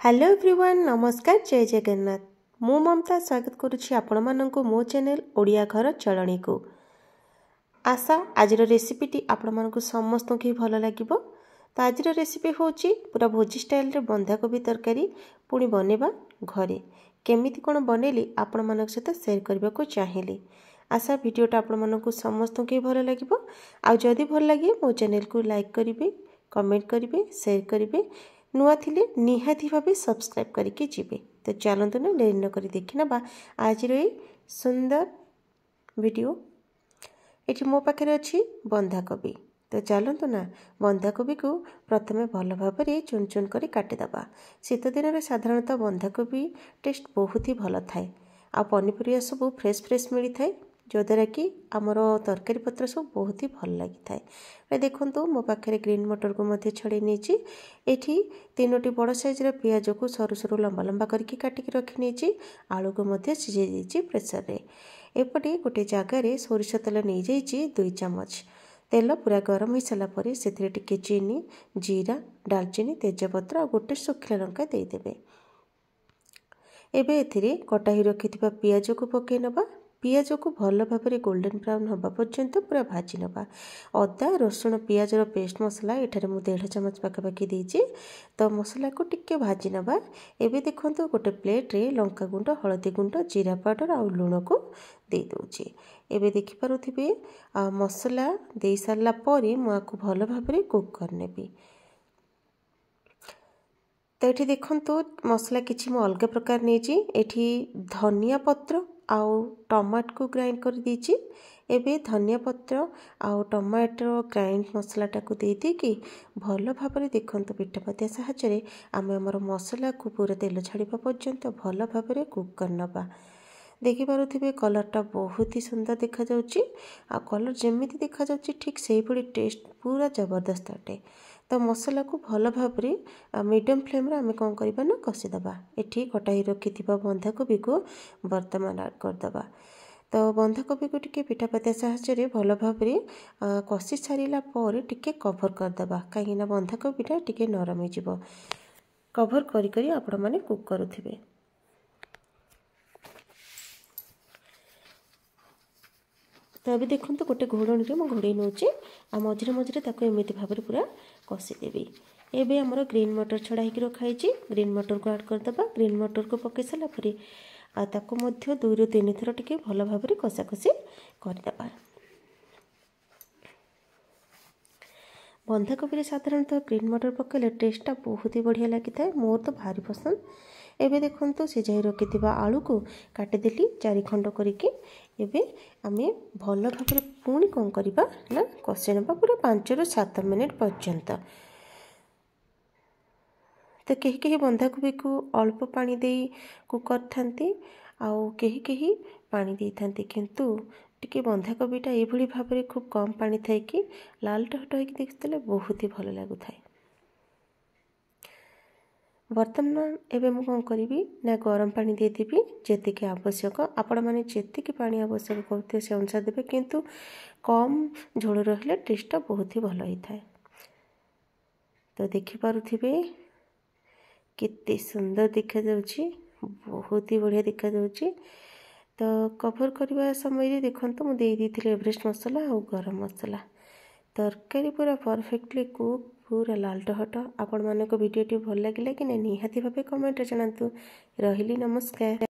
Hello everyone नमस्कार जय जगन्नाथ मु ममता स्वागत करुछि आपण माननकु मो चैनल ओडिया घर चलणी को आशा आज रेसिपीटी आपण माननकु समस्त की भल लागिबो। तो आज रेसिपी होची पूरा भोजी स्टाइल रे बंधाकोबी तरकारी पुणी बनेबा घरे केमिति कोन बनेली आपण मानक सहित शेयर करबा को चाहिली। आशा वीडियोटा आपण माननकु समस्त की भल लागिबो। आ जदी भल लागे मो चैनल को लाइक करिवे कमेंट करिवे शेयर करिवे नुआ थिले निहाती भावे सब्सक्राइब करके जीवे। तो चलतु ना देरी न करी देखि नबा आज सुंदर वीडियो। एठी मो पाखे अच्छी बंधाकोबी। तो चलतु ना बंधाकोबी को प्रथमे भल भाव चुन चुन कर काटिदबा। शीत दिन में साधारणतः बंधाकोबी टेस्ट बहुत ही भल थाए। आ पनीपरिया सब फ्रेश फ्रेश मिलता है जद्वारा कि आमर तरकारी पत्र सब बहुत ही भल लगी थाए। देखो मो पाखे ग्रीन मटर को मध्य छड़े नहीं एठी तीनोटी बड़ साइज पियाज को सरू सरू लंबा लंबा करके काटिकी रखी नहीं आलू को मध्य सिझे देछि प्रेसर रे। एपटे गोटे जगार सोरिष तेल नहीं जाइए 2 चामच तेल पूरा गरम हो सारा पर से टिके चीनी जीरा डालचीनी तेजपत्र और गोटे सुखिला लंका देदेवे। एबे एथिरे कटा ही रखिथिबा पियाज को पकई नबा। पियाज को भल भाव गोल्डन ब्राउन हवा पर्यंत पूरा भाजी नबा। अदा रसुण पियाज पेस्ट मसला एठारे मु 1.5 चामच पाखापाखि देछि। तो मसला को टिके भाजी नबा। एबे देखंतु गोटे प्लेट रे लंका गुंड हळदी गुंड जीरा पाउडर और लूण को दे दोछि। एबे देखि पारुथिबे मसला दे सारला परे मु आकु भल भाव कुक करनेबी। तो ये देखो मसला किसी मु अलग प्रकार नहीं धनिया पत्र आउ टमाट को ग्राइंड कर दीची। एबे धनिया पत्र आउ टमाटर ग्राइंड मसलाटा को दे कि भल भाव देखो पिठापतिया साहाय्य आम आमर मसला को पूरा तेल छाड़ा पर्यंत भल भाव कुक करनबा। देखिपे कलरटा बहुत ही सुंदर देखा जाउची। आ कलर जेमिति देखा जाउची ठीक से भली टेस्ट पूरा जबरदस्त अटे। तो मसला को भल भाव मीडियम फ्लेम रे आमे कौन करबा ना कसीदबा। एठी कटाई रखिथिबा बंधाकोबी को वर्तमान ऐड करदबा। तो बंधाकोबी को टिके पिठापतिया साहाय्य भल भाव कषि सारिला पर टिके कभर करदबा कहीं ना बंधाकोबीटा टिके नरम हो जिवो। कभर करी करी आपण माने कुक करुथिबे। तो अभी देखो तो गोटे घोड़णी में घोड़े नौचे आ मझे मझे एमती भाव पूरा कषिदेवी। एबे आमर ग्रीन मटर छड़ा होकर रखाई ग्रीन मटर को ऐड करदबा। ग्रीन मटर को पकई सारा पर ताको 2 ରୁ 3 थर टिके भल भाव कषा कषि करदबा। बंधाकोबी साधारणतः ग्रीन मटर पकड़े टेस्टा बहुत ही बढ़िया लगी था। मोर तो भारी पसंद। एबे देखो सिझाई रखिथिबा आलू को काटिदेली 4 खंड करके। एबे आमे भल भाव पुणी कौन करबा ना कषि नबा पूरा 5 ରୁ 7 मिनिट पर्यंत। तो कहीं कहीं बंधाकोबी को अल्प पानी दे कुक करथांती आउ कहीं कहीं पानी दे थांती किंतु टिके बंधाकोबीटा एभली भाव खूब कम पानी थाए कि लाल टहट होइक देखिले बहुत ही भल लागुथाए। वर्तमान एबे मु कौन करी ना गरम पानी दे देबी जेतिकी आवश्यक। आपण माने जेतिकी पानी आवश्यक करते से अनुसार देबे किंतु कम झोल रहिले टेस्टटा बहुत ही भल होइथाए। तो देखि पारुथिबे कितने सुंदर देखा जाउची बहुत ही बढ़िया देखा जाउची। तो कभर करबा समय देखंतु मु दे दीथिले एवरेस्ट मसला और गरम मसला। तरकारी पूरा परफेक्टली कुक पूरा लाल टहट। आपण मानको वीडियोटी भल लागिला कि निहाती भाबे कमेंट रे जणांतु। रहिली नमस्कार।